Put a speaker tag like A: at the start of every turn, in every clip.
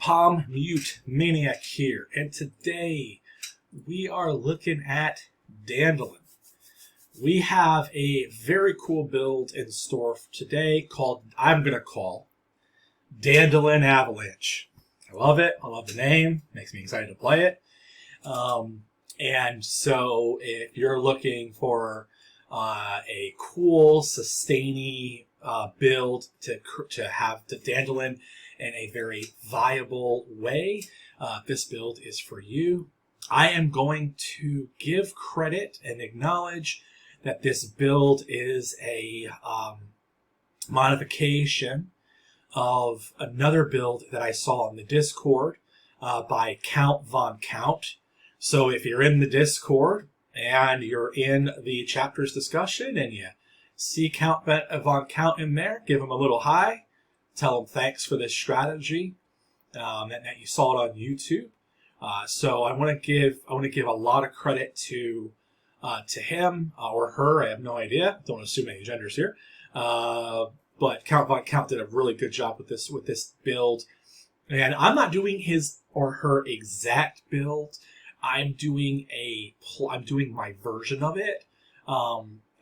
A: Palm Mute Maniac here, and today we are looking at Dandelyn. We have a very cool build in store for today called, I'm going to call, Dandelyn Avalanche. I love it. I love the name. Makes me excited to play it. And so if you're looking for a cool, sustaining build to have the Dandelyn in a very viable way, this build is for you. I am going to give credit and acknowledge that this build is a modification of another build that I saw on the Discord by Count Von Count. So if you're in the Discord and you're in the chapters discussion and you see Count Von Count in there, give him a little hi. Tell him thanks for this strategy that you saw it on YouTube. So I want to give a lot of credit to him or her. I have no idea. Don't assume any genders here. But Count Von Count did a really good job with this build. And I'm not doing his or her exact build. I'm doing my version of it.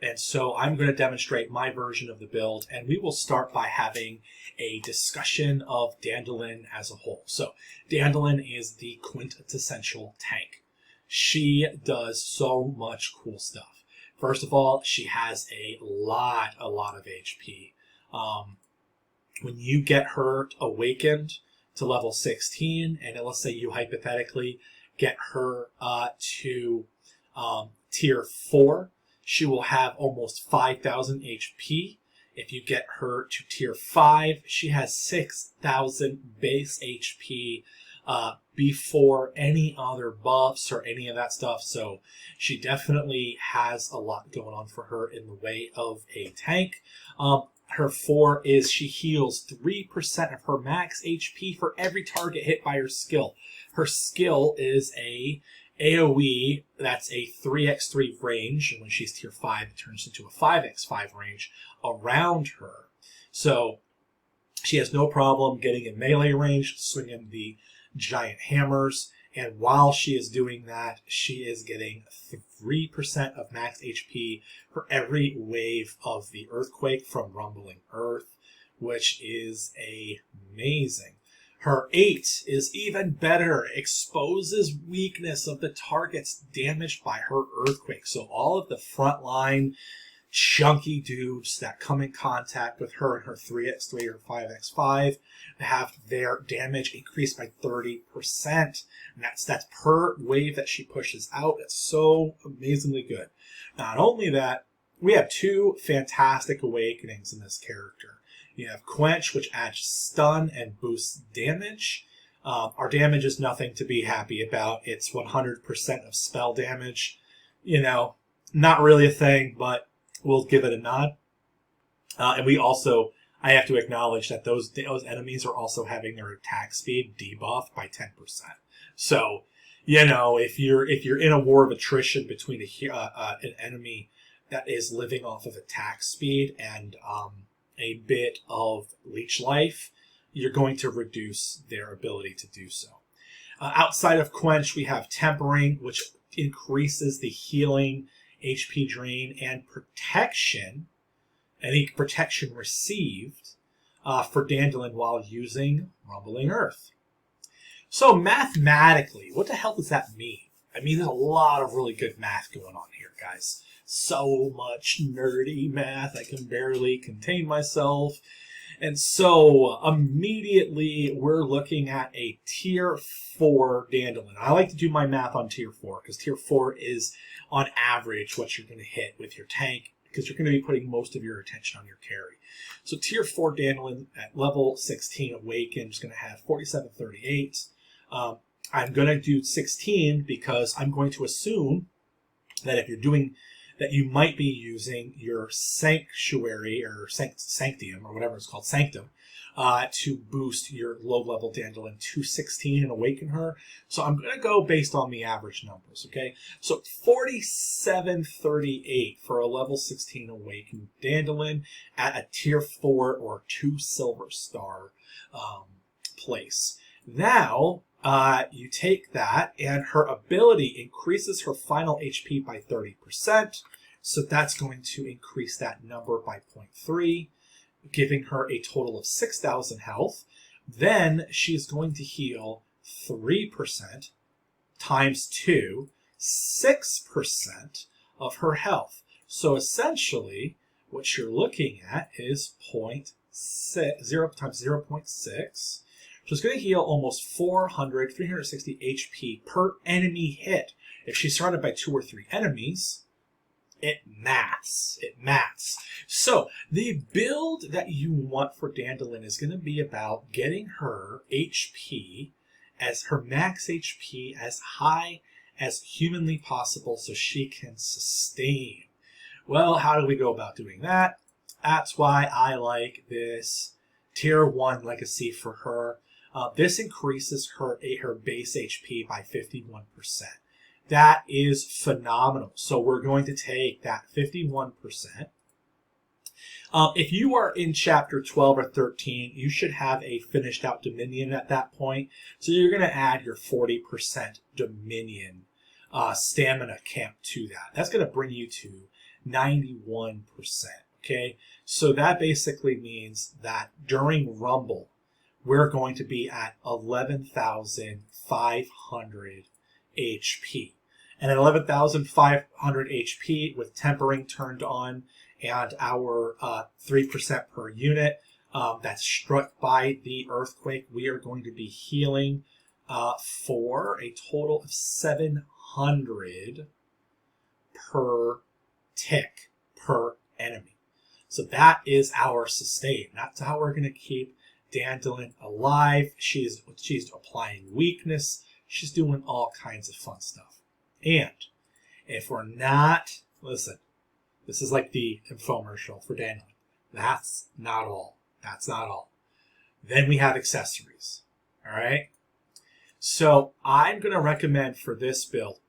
A: And so I'm going to demonstrate my version of the build, and we will start by having a discussion of Dandelyn as a whole. So Dandelyn is the quintessential tank. She does so much cool stuff. First of all, she has a lot of HP. When you get her awakened to level 16, and let's say you hypothetically get her to tier 4, she will have almost 5,000 HP. If you get her to tier 5, she has 6,000 base HP before any other buffs or any of that stuff. So she definitely has a lot going on for her in the way of a tank. Her 4 is she heals 3% of her max HP for every target hit by her skill. Her skill is a AoE, that's a 3x3 range, and when she's tier 5, it turns into a 5x5 range around her. So she has no problem getting in melee range, swinging the giant hammers, and while she is doing that, she is getting 3% of max HP for every wave of the earthquake from Rumbling Earth, which is amazing. Her 8 is even better, exposes weakness of the targets damaged by her earthquake. So all of the frontline chunky dudes that come in contact with her and her 3x3 or 5x5 have their damage increased by 30%. And that's per wave that she pushes out. It's so amazingly good. Not only that, we have 2 fantastic awakenings in this character. You have Quench, which adds stun and boosts damage. Our damage is nothing to be happy about. It's 100% of spell damage. You know, not really a thing, but we'll give it a nod. And we also, I have to acknowledge that those enemies are also having their attack speed debuffed by 10%. So, you know, if you're in a war of attrition between an enemy that is living off of attack speed and a bit of leech life, you're going to reduce their ability to do so. Outside of Quench, we have Tempering, which increases the healing, HP drain, and protection, any protection received for Dandelyn while using Rumbling Earth. So mathematically, what the hell does that mean? I mean, there's a lot of really good math going on here, guys. So much nerdy math, I can barely contain myself. And so immediately we're looking at a tier 4 Dandelyn. I like to do my math on tier 4 because tier 4 is on average what you're going to hit with your tank because you're going to be putting most of your attention on your carry. So tier 4 Dandelyn at level 16 Awakened is going to have 4738. I'm going to do 16 because I'm going to assume that if you're doing that you might be using your sanctuary or sanctium or whatever it's called, sanctum, to boost your low-level Dandelyn to 16 and awaken her. So I'm going to go based on the average numbers, okay? So 4738 for a level 16 awakened Dandelyn at a tier 4 or 2 silver star place. Now, you take that, and her ability increases her final HP by 30%. So that's going to increase that number by 0.3, giving her a total of 6,000 health. Then she's going to heal 3% times 2, 6% of her health. So essentially, what you're looking at is 0 times 0.6. So it's going to heal almost 360 HP per enemy hit. If she's surrounded by 2 or 3 enemies, it maths. It maths. So the build that you want for Dandelyn is going to be about getting her HP, as her max HP, as high as humanly possible so she can sustain. Well, how do we go about doing that? That's why I like this tier 1 legacy for her. This increases her base HP by 51%. That is phenomenal. So we're going to take that 51%. If you are in chapter 12 or 13, you should have a finished out Dominion at that point. So you're going to add your 40% Dominion stamina camp to that. That's going to bring you to 91%. Okay, so that basically means that during Rumble, we're going to be at 11,500 HP. And at 11,500 HP with tempering turned on and our 3% per unit that's struck by the earthquake, we are going to be healing for a total of 700 per tick per enemy. So that is our sustain. That's how we're going to keep Dandelyn alive. She's applying weakness. She's doing all kinds of fun stuff. And if we're not, listen, this is like the infomercial for Dandelyn. That's not all. That's not all. Then we have accessories. All right. So I'm going to recommend for this build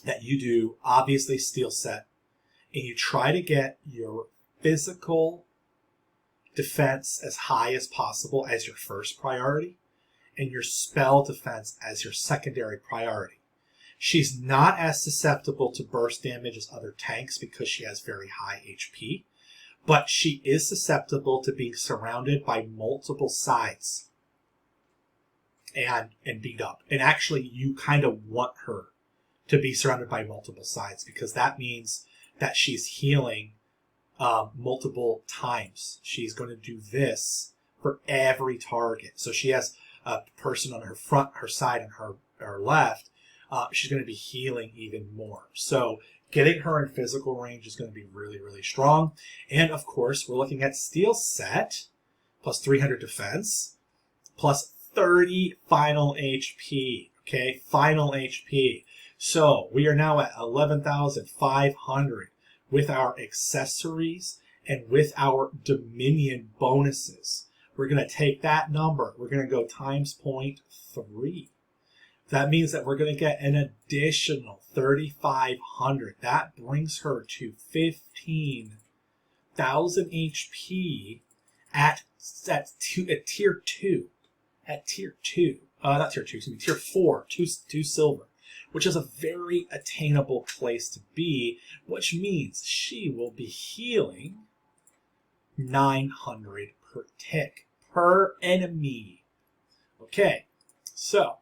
A: that you do obviously steel set, and you try to get your physical defense as high as possible as your first priority, and your spell defense as your secondary priority. She's not as susceptible to burst damage as other tanks because she has very high HP, but she is susceptible to being surrounded by multiple sides and beat up. And actually, you kind of want her to be surrounded by multiple sides because that means that she's healing multiple times. She's going to do this for every target. So she has a person on her front, her side, and her left. She's going to be healing even more. So getting her in physical range is going to be really, really strong. And of course, we're looking at steel set plus 300 defense plus 30 final HP. Okay, final HP. So we are now at 11,500 with our accessories and with our Dominion bonuses. We're going to take that number. We're going to go times 0.3. That means that we're going to get an additional 3,500. That brings her to 15,000 HP at tier 2. At tier 2. Not tier 2, excuse me, tier 4, 2 silver, which is a very attainable place to be, which means she will be healing 900 per tick, per enemy. Okay, so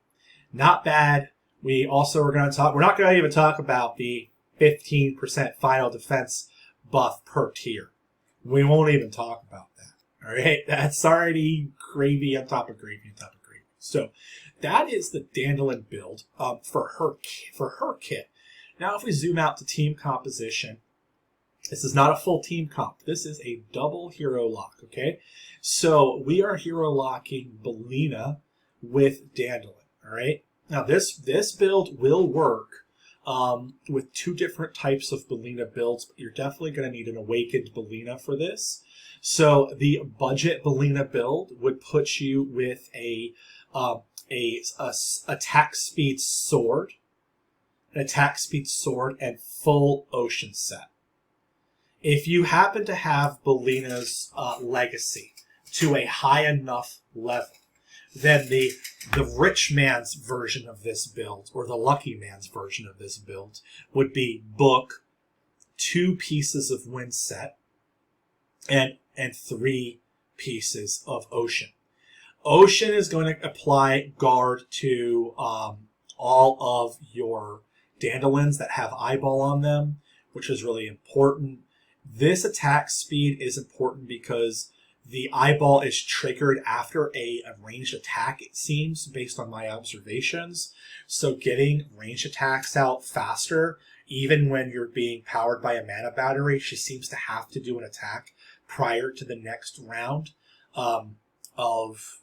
A: not bad. We also are going to talk, we're not going to even talk about the 15% final defense buff per tier. We won't even talk about that. All right, that's already gravy on top of gravy on top of gravy. So that is the Dandelyn build for her kit. Now, if we zoom out to team composition, this is not a full team comp. This is a double hero lock. Okay, so we are hero locking Belina with Dandelyn. All right. Now this build will work with 2 different types of Belina builds, but you're definitely going to need an awakened Belina for this. So the budget Belina build would put you with a attack speed sword, and full ocean set. If you happen to have Belina's legacy to a high enough level, then the rich man's version of this build, or the lucky man's version of this build, would be book 2 pieces of wind set and 3 pieces of ocean. Ocean is going to apply guard to all of your Dandelins that have eyeball on them, which is really important. This attack speed is important because the eyeball is triggered after a ranged attack, it seems, based on my observations. So getting ranged attacks out faster, even when you're being powered by a mana battery, she seems to have to do an attack prior to the next round of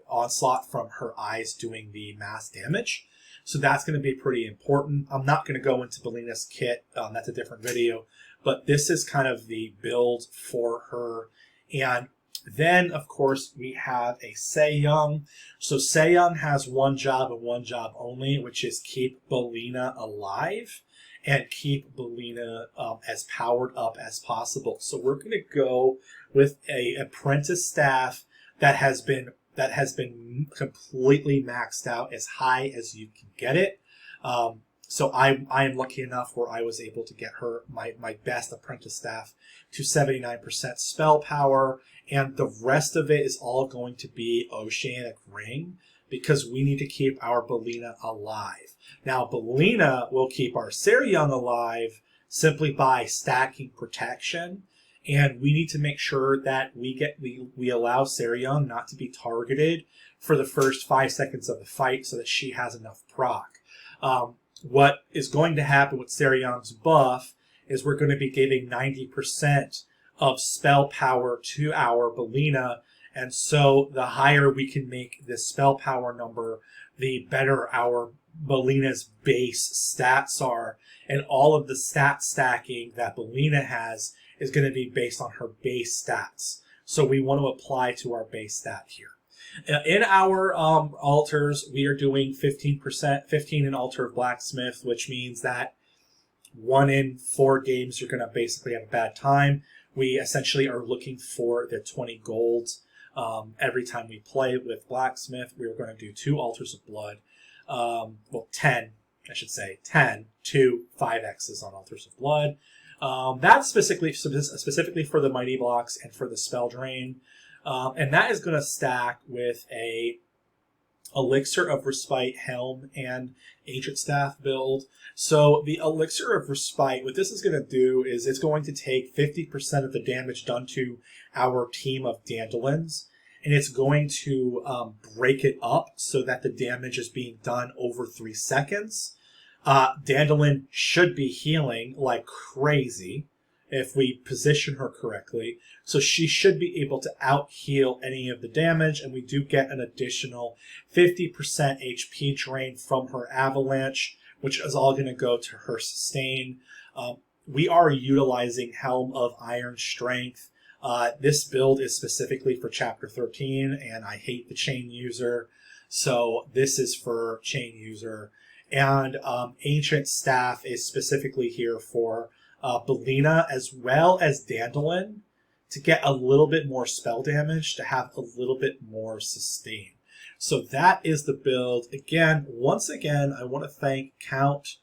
A: onslaught from her eyes doing the mass damage. So that's going to be pretty important. I'm not going to go into Belina's kit. That's a different video. But this is kind of the build for her. And then, of course, we have a Seiyang. So Seiyang has one job and one job only, which is keep Belina alive and keep Belina as powered up as possible. So we're going to go with a apprentice staff that has been completely maxed out as high as you can get it. So I am lucky enough where I was able to get her my best apprentice staff to 79% spell power, and the rest of it is all going to be Oceanic Ring because we need to keep our Belina alive. Now Belina will keep our Seiyang alive simply by stacking protection, and we need to make sure that we allow Seiyang not to be targeted for the first 5 seconds of the fight so that she has enough proc. What is going to happen with Seiyang's buff is we're going to be giving 90% of spell power to our Belina, and so the higher we can make this spell power number, the better our Belina's base stats are, and all of the stat stacking that Belina has is going to be based on her base stats. So we want to apply to our base stat here. In our altars, we are doing 15% in Altar of Blacksmith, which means that 1 in 4 games you're going to basically have a bad time. We essentially are looking for the 20 gold every time we play with Blacksmith. We're going to do 2 Altars of Blood. 10, I should say. 10, 2, 5Xs on Altars of Blood. That's specifically for the Mighty Blocks and for the Spell Drain. And that is going to stack with a Elixir of Respite Helm and Ancient Staff build. So the Elixir of Respite, what this is going to do is it's going to take 50% of the damage done to our team of Dandelins, and it's going to break it up so that the damage is being done over 3 seconds. Dandelyn should be healing like crazy if we position her correctly. So she should be able to out-heal any of the damage, and we do get an additional 50% HP drain from her Avalanche, which is all going to go to her sustain. We are utilizing Helm of Iron Strength. This build is specifically for Chapter 13, and I hate the Chain User, so this is for Chain User. And Ancient Staff is specifically here for Belina as well as Dandelyn to get a little bit more spell damage, to have a little bit more sustain. So that is the build. Once again, I want to thank Count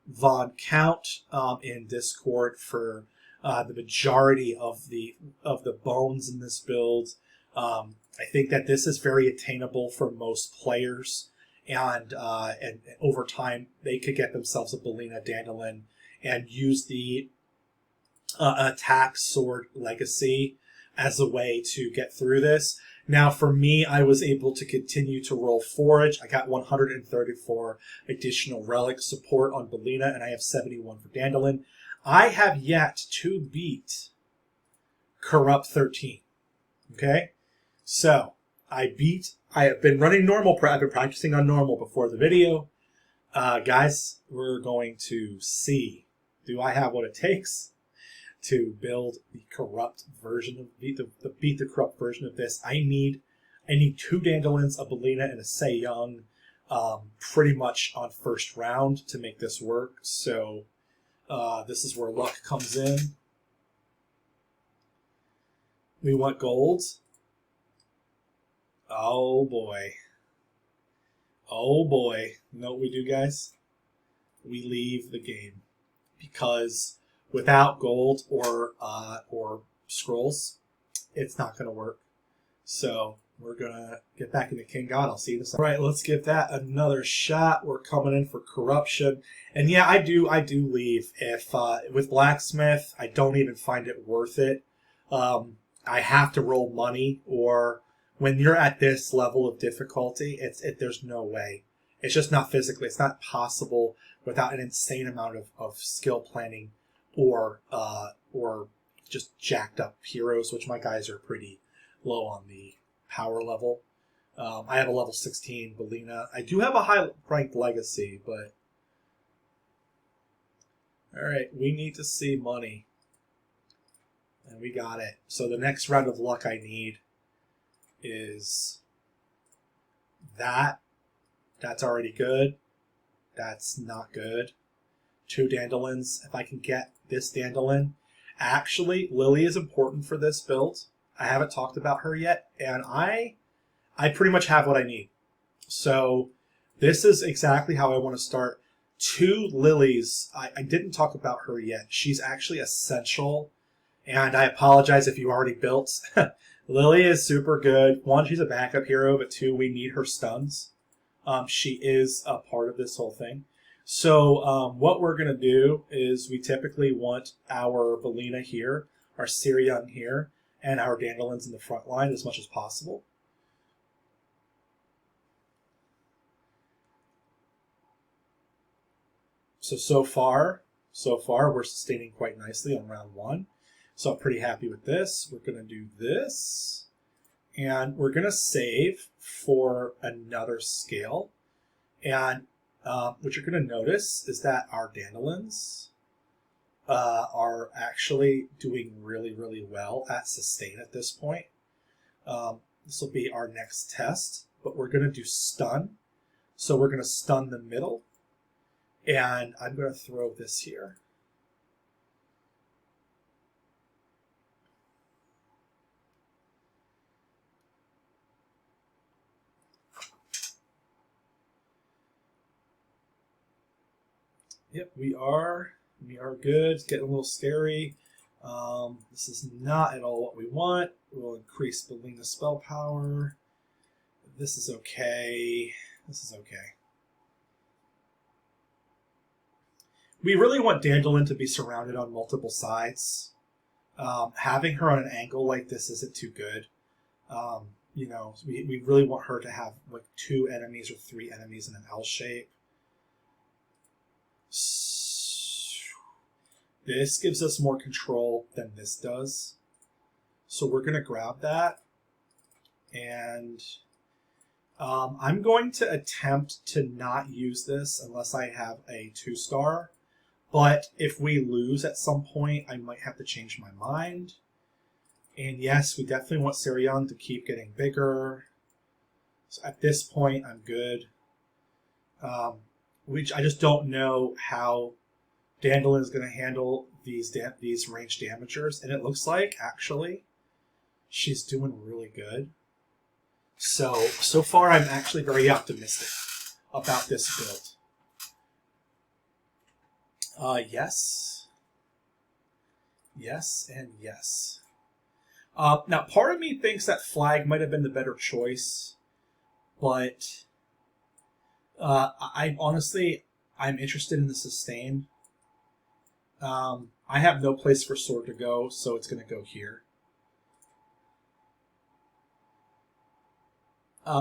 A: Von Count in Discord for the majority of the bones in this build. I think that this is very attainable for most players, and over time they could get themselves a Belina Dandelyn and use the attack sword legacy as a way to get through this. Now, for me, I was able to continue to roll forage. I got 134 additional relic support on Belina, and I have 71 for Dandelyn. I have yet to beat Corrupt 13. Okay? So, I have been running normal, I've been practicing on normal before the video. Guys, we're going to see, do I have what it takes to build the corrupt version of beat the corrupt version of this? I need 2 Dandelins, a Belina, and a Seiyang pretty much on first round to make this work. So this is where luck comes in. We want gold. Oh boy. Oh boy. You know what we do, guys? We leave the game. Because without gold or scrolls, it's not going to work. So we're going to get back into King God. I'll see you in a second. All right, let's give that another shot. We're coming in for corruption. And yeah, I do leave. If with Blacksmith, I don't even find it worth it. I have to roll money, or when you're at this level of difficulty, there's no way. It's just not physically. It's not possible without an insane amount of skill planning or just jacked up heroes, which my guys are pretty low on the power level. I have a level 16 Belina. I do have a high ranked Legacy, but alright, we need to see money. And we got it. So the next round of luck I need is that. That's already good. That's not good. 2 Dandelyns. If I can get this Dandelyn. Actually, Lily is important for this build. I haven't talked about her yet, and I pretty much have what I need. So this is exactly how I want to start. 2 Lilies. I didn't talk about her yet. She's actually essential, and I apologize if you already built. Lily is super good. 1, she's a backup hero, but 2, we need her stuns. She is a part of this whole thing. So what we're going to do is we typically want our Belina here, our Sirion here, and our Dandelyns in the front line as much as possible. So far, we're sustaining quite nicely on round 1. So I'm pretty happy with this. We're going to do this. And we're going to save for another scale. And what you're going to notice is that our Dandelyns are actually doing really, really well at sustain at this point. This will be our next test, but we're going to do stun. So we're going to stun the middle. And I'm going to throw this here. Yep, we are good. It's getting a little scary. This is not at all what we want. We'll increase Belina spell power. This is okay. This is okay. We really want Dandelyn to be surrounded on multiple sides. Having her on an angle like this isn't too good. You know, we really want her to have like 2 enemies or 3 enemies in an L shape. This gives us more control than this does. So we're going to grab that. And I'm going to attempt to not use this unless I have a 2-star. But if we lose at some point, I might have to change my mind. And yes, we definitely want Sirion to keep getting bigger. So at this point, I'm good. I just don't know how Dandelyn is going to handle these ranged damagers. And it looks like, actually, she's doing really good. So far, I'm actually very optimistic about this build. Yes. Yes, and yes. Now, part of me thinks that flag might have been the better choice, but I'm interested in the sustain. I have no place for sword to go, so it's going to go here.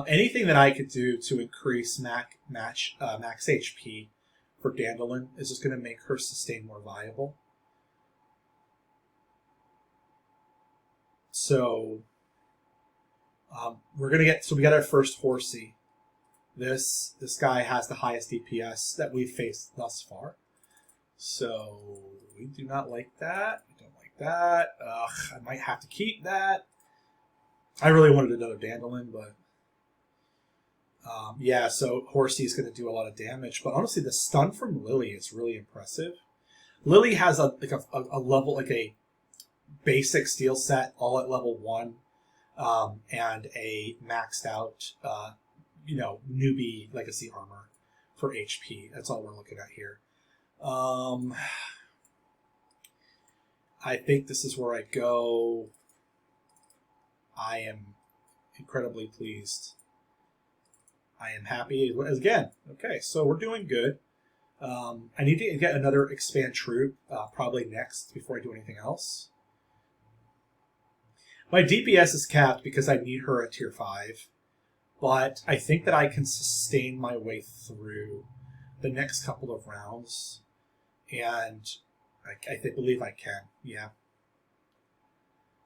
A: Anything that I could do to increase max HP for Dandelyn is just going to make her sustain more viable. So we got our first horsey. This guy has the highest DPS that we've faced thus far. So we do not like that. We don't like that. I might have to keep that. I really wanted another Dandelyn, but yeah, so Horsey is going to do a lot of damage. But honestly, the stun from Lily is really impressive. Lily has a level, like a basic steel set, all at level 1. and a maxed out, newbie legacy armor for HP. That's all we're looking at here. I think this is where I go. I am incredibly pleased. I am happy again. Okay, so we're doing good. I need to get another expand troop probably next before I do anything else. My DPS is capped because I need her at tier 5, but I think that I can sustain my way through the next couple of rounds, and I believe I can. Yeah.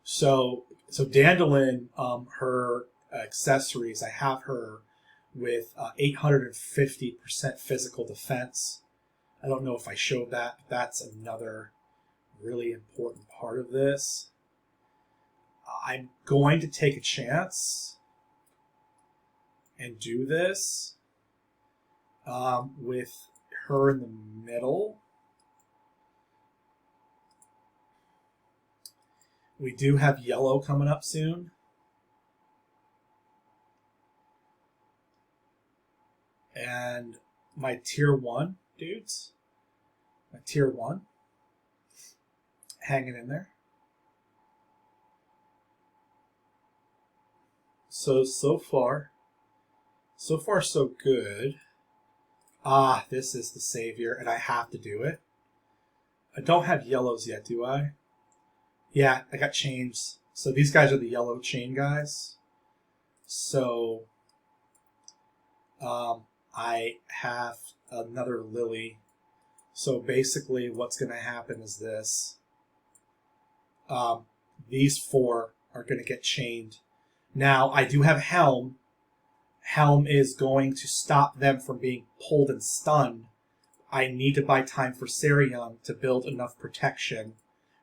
A: So Dandelyn, her accessories, I have her with 850% physical defense. I don't know if I showed that. But that's another really important part of this. I'm going to take a chance and do this with her in the middle. We do have yellow coming up soon. And my tier 1 dudes, my tier 1, hanging in there. So far so good. This is the savior, and I have to do it. I don't have yellows yet, do I? Yeah, I got chains. So these guys are the yellow chain guys. So I have another lily. So basically what's going to happen is this. These 4 are going to get chained. Now, I do have Helm. Helm is going to stop them from being pulled and stunned. I need to buy time for Sarion to build enough protection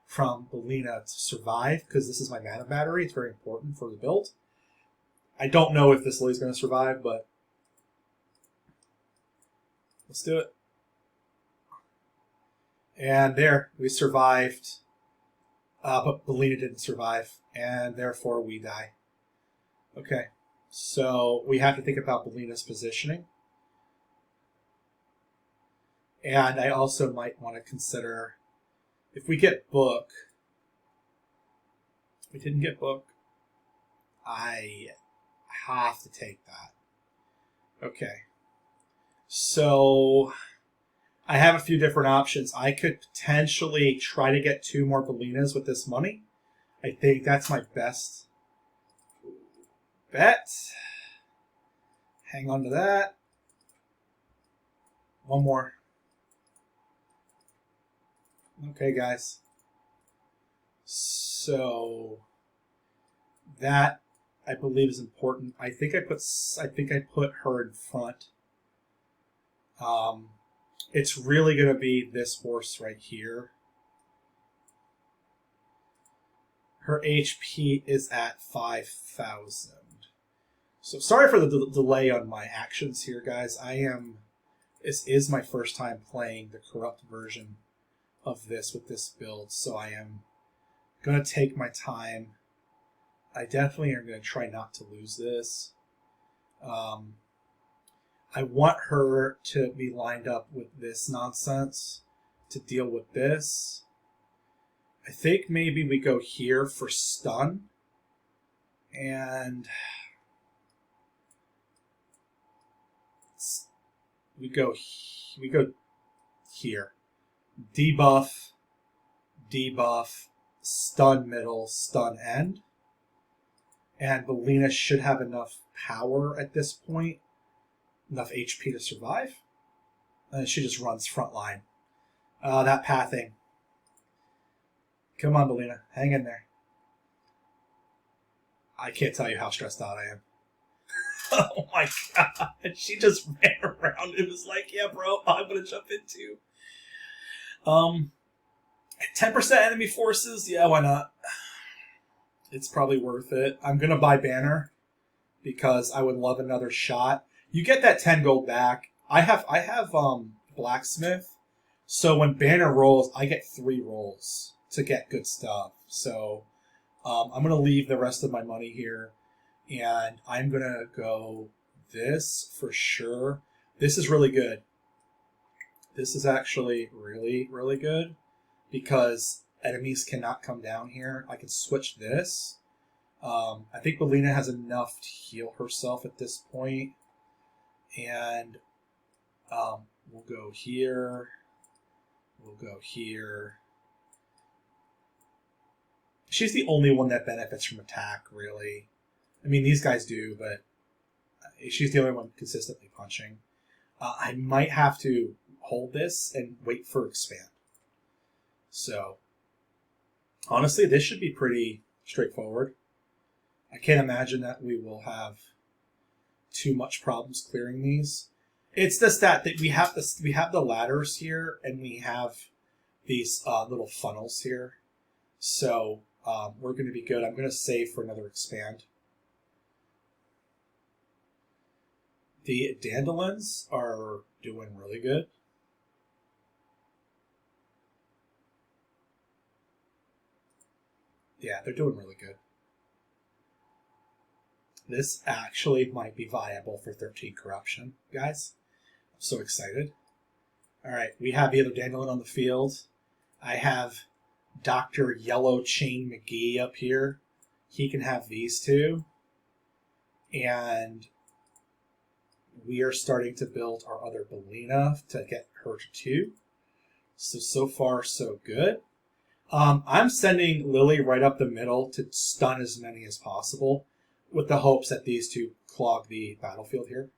A: from Belina to survive, because this is my mana battery. It's very important for the build. I don't know if this Lily's going to survive, but let's do it. And there, we survived. But Belina didn't survive, and therefore we die. Okay, so we have to think about Belina's positioning. And I also might want to consider, if we get Book, we didn't get Book, I have to take that. Okay, so I have a few different options. I could potentially try to get 2 more Belinas with this money. I think that's my best bet. Hang on to that. One more. Okay, guys. So that, I believe, is important. I think I put her in front. It's really going to be this horse right here. Her HP is at 5,000. So sorry for the delay on my actions here, guys. This is my first time playing the corrupt version of this with this build, so I am going to take my time. I definitely am going to try not to lose this. I want her to be lined up with this nonsense to deal with this. I think maybe we go here for stun. And we go here. Debuff, debuff, stun middle, stun end. And Belina should have enough power at this point, enough HP to survive. And she just runs front line. That pathing. Come on, Belina. Hang in there. I can't tell you how stressed out I am. Oh my god. She just ran around and was like, yeah, bro, I'm going to jump in too. 10% enemy forces? Yeah, why not? It's probably worth it. I'm going to buy Banner because I would love another shot. You get that 10 gold back. I have Blacksmith. So when Banner rolls, I get 3 rolls to get good stuff. So I'm going to leave the rest of my money here, and I'm going to go this for sure. This is really good. This is actually really, really good because enemies cannot come down here. I can switch this. I think Belina has enough to heal herself at this point. And we'll go here. We'll go here. She's the only one that benefits from attack, really. I mean, these guys do, but she's the only one consistently punching. I might have to hold this and wait for expand. So, honestly, this should be pretty straightforward. I can't imagine that we will have too much problems clearing these. It's the stat that we have the ladders here, and we have these little funnels here. So we're going to be good. I'm going to save for another expand. The Dandelyns are doing really good. Yeah, they're doing really good. This actually might be viable for 13 corruption, guys. I'm so excited. All right, we have the other Dandelyn on the field. I have Dr. Yellow Chain McGee up here. He can have these two. And we are starting to build our other Belina to get her to 2. So far, so good. I'm sending Lily right up the middle to stun as many as possible with the hopes that these two clog the battlefield here.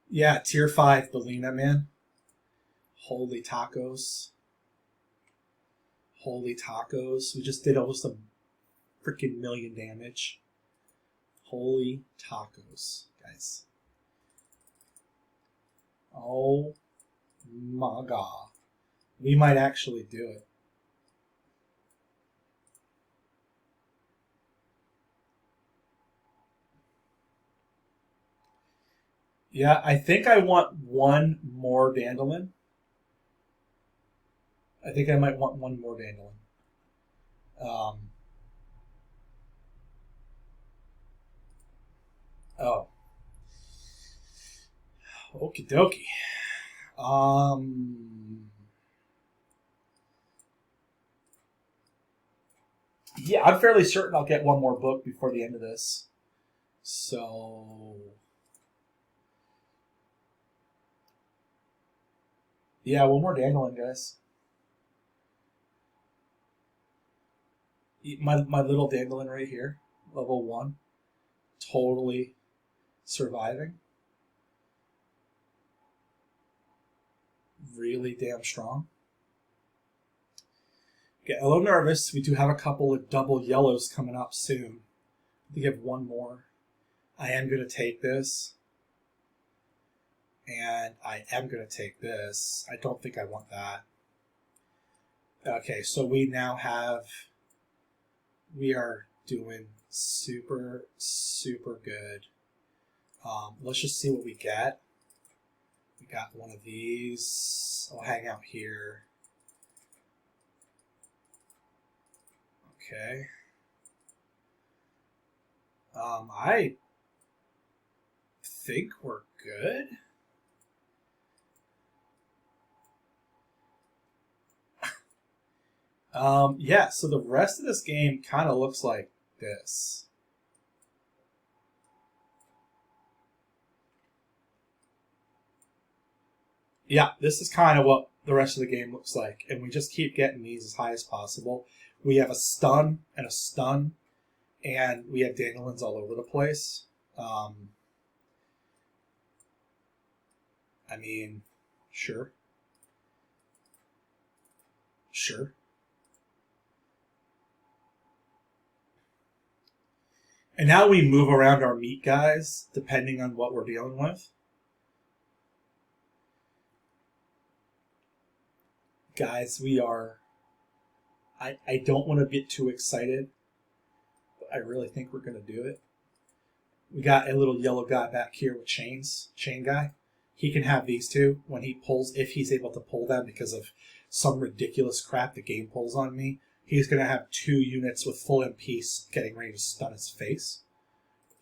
A: Yeah, tier 5 Belina, man. Holy tacos. Holy tacos. We just did almost a freaking million damage. Holy tacos, guys. Oh my god. We might actually do it. Yeah, I think I want one more Dandelyn. I think I might want one more Dandelyn. Oh. Okie dokie. Yeah, I'm fairly certain I'll get one more book before the end of this. So... yeah, one more Dandelyn, guys. My little Dandelyn right here, level 1. Totally surviving. Really damn strong. Get a little nervous. We do have a couple of double yellows coming up soon. I think I have one more. I am going to take this. And I am going to take this. I don't think I want that. Okay, so we now have... we are doing super, super good. Let's just see what we get. We got one of these. I'll hang out here. Okay. I think we're good. Yeah, so the rest of this game kind of looks like this. Yeah, this is kind of what the rest of the game looks like. And we just keep getting these as high as possible. We have a stun and a stun. And we have Dandelyns all over the place. I mean, sure. Sure. And now we move around our meat guys, depending on what we're dealing with. Guys, we are... I don't want to get too excited, but I really think we're going to do it. We got a little yellow guy back here with chains. Chain guy. he can have these two when he pulls, if he's able to pull them because of some ridiculous crap the game pulls on me. He's going to have 2 units with full MP getting ready to stun his face.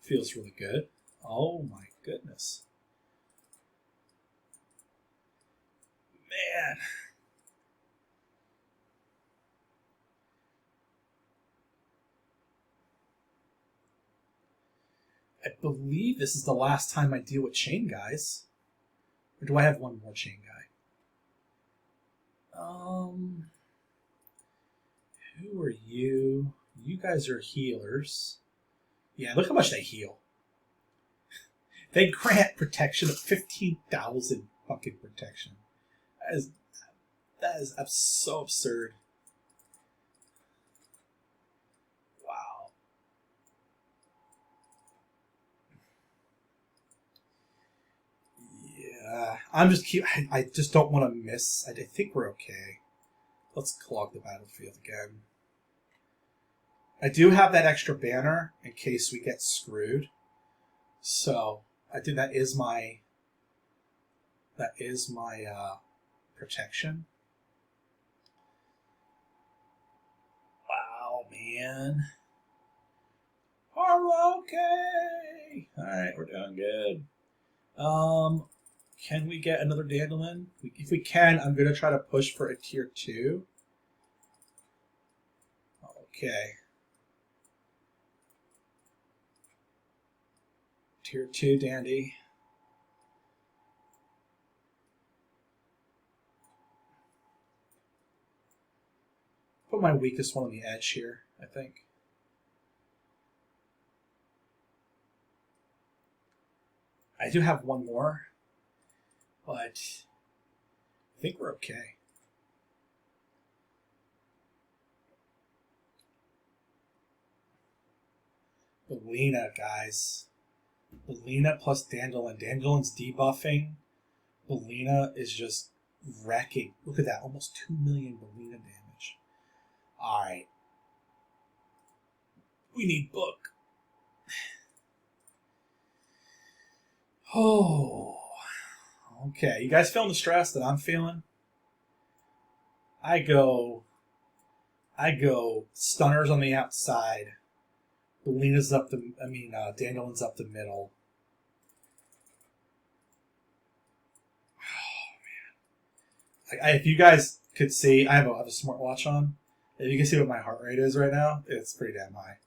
A: Feels really good. Oh my goodness. Man. I believe this is the last time I deal with chain guys. Or do I have one more chain guy? Who are you? You guys are healers. Yeah, look how much they heal. They grant protection of 15,000 fucking protection. That is so absurd. Wow. Yeah, I just don't want to miss. I think we're okay. Let's clog the battlefield again. I do have that extra banner in case we get screwed. So I think that is my protection. Wow, man. Are we okay? Alright, we're doing good. Can we get another Dandelyn? If we can, I'm going to try to push for a tier 2. Okay. Tier 2 dandy. Put my weakest one on the edge here, I think. I do have one more, but I think we're okay. Belina, guys. Belina plus Dandelyn. Dandelyn's debuffing. Belina is just wrecking. Look at that. Almost 2 million Belina damage. Alright. We need book. Oh. Okay. You guys feeling the stress that I'm feeling? I go stunners on the outside. Belina's up the, Dandelyn's up the middle. Oh, man. If you guys could see, I have a smartwatch on. If you can see what my heart rate is right now, it's pretty damn high.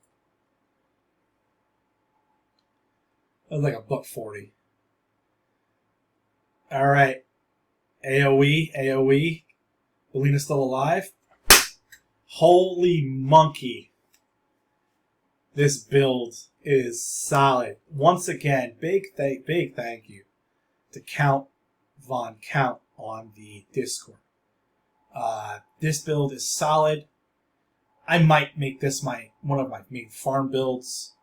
A: That was like a $140. Alright. AoE. Belina's still alive. Holy monkey. This build is solid. Once again, big thank you to Count Von Count on the Discord. This build is solid. I might make this one of my main farm builds.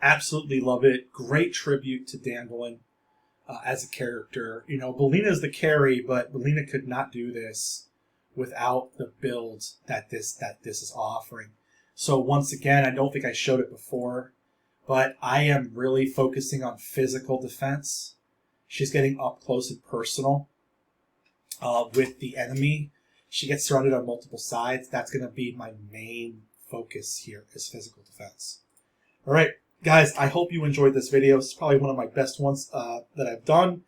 A: Absolutely love it. Great tribute to Dandelyn as a character. You know, Belina's the carry, but Belina could not do this without the build that this is offering. So once again, I don't think I showed it before, but I am really focusing on physical defense. She's getting up close and personal with the enemy. She gets surrounded on multiple sides. That's going to be my main focus here, is physical defense. All right, guys, I hope you enjoyed this video. It's probably one of my best ones that I've done,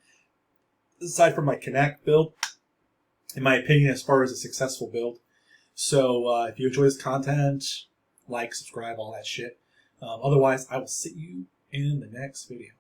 A: aside from my Connect build, in my opinion, as far as a successful build. So if you enjoy this content, like, subscribe, all that shit. Otherwise, I will see you in the next video.